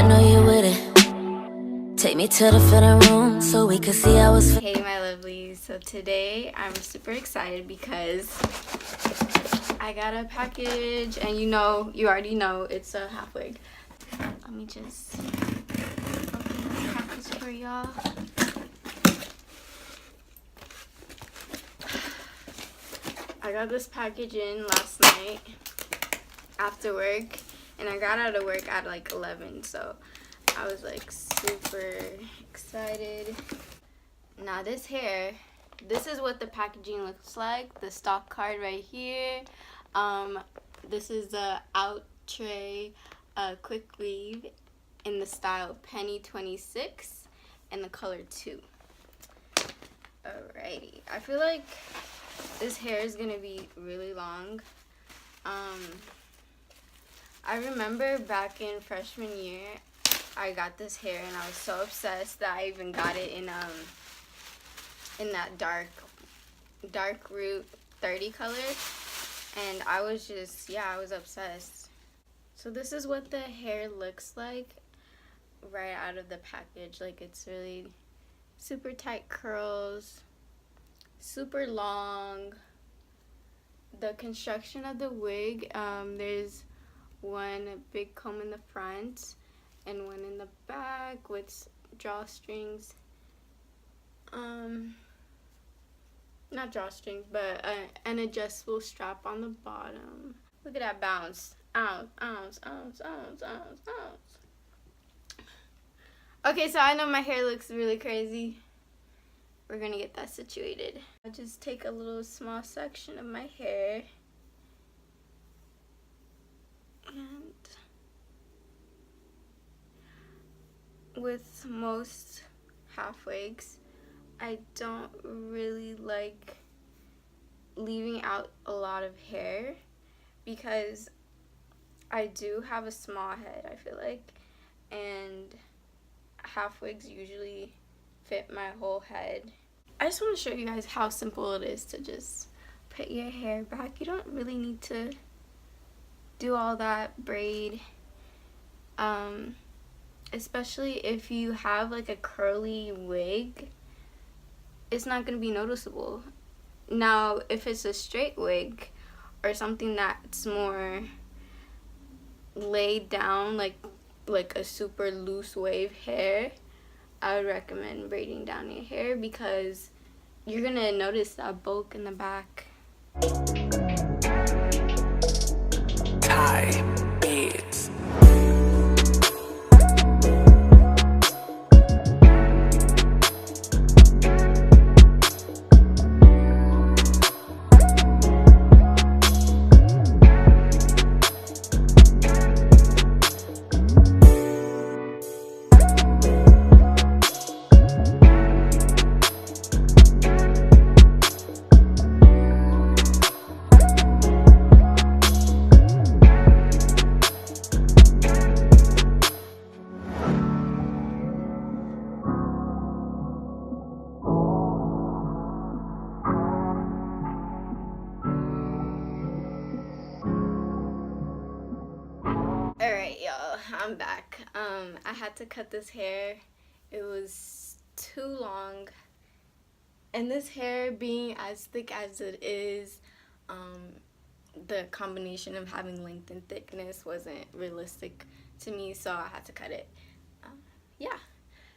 I know you with it. Take me to the fitting room so we can see how it's. Hey my lovelies, so today I'm super excited because I got a package, and you already know it's a half wig. Let me just open this package for y'all. I got this package in last night after work, and I got out of work at like 11, so I was like super excited. Now this hair, this is what the packaging looks like. The stock card right here. This is the Outre quick weave in the style Penny 26 and the color 2. Alrighty, I feel like this hair is gonna be really long. I remember back in freshman year, I got this hair and I was so obsessed that I even got it in that dark root 30 color, and I was just, I was obsessed. So this is what the hair looks like right out of the package. Like, it's really super tight curls, super long. The construction of the wig, there's one big comb in the front and one in the back with drawstrings. Not drawstrings, but an adjustable strap on the bottom. Look at that bounce. Ounce, ounce, ounce, ounce, ounce, ounce. Okay, so I know my hair looks really crazy. We're gonna get that situated. I'll just take a little small section of my hair. And with most half wigs, I don't really like leaving out a lot of hair because I do have a small head, I feel like, and half wigs usually fit my whole head. I just want to show you guys how simple it is to just put your hair back. You don't really need to do all that braid, especially if you have like a curly wig. It's not going to be noticeable. Now, if it's a straight wig or something that's more laid down, like a super loose wave hair, I would recommend braiding down your hair because you're going to notice that bulk in the back. Alright, y'all, I'm back. I had to cut this hair. It was too long. And this hair being as thick as it is, the combination of having length and thickness wasn't realistic to me, so I had to cut it. Yeah.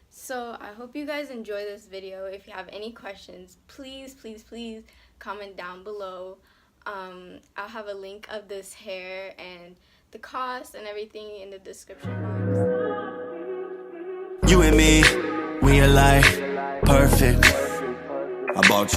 So I hope you guys enjoy this video. If you have any questions, please, please, please comment down below. I'll have a link of this hair and the cost and everything in the description box. You and me, we are like perfect. About you.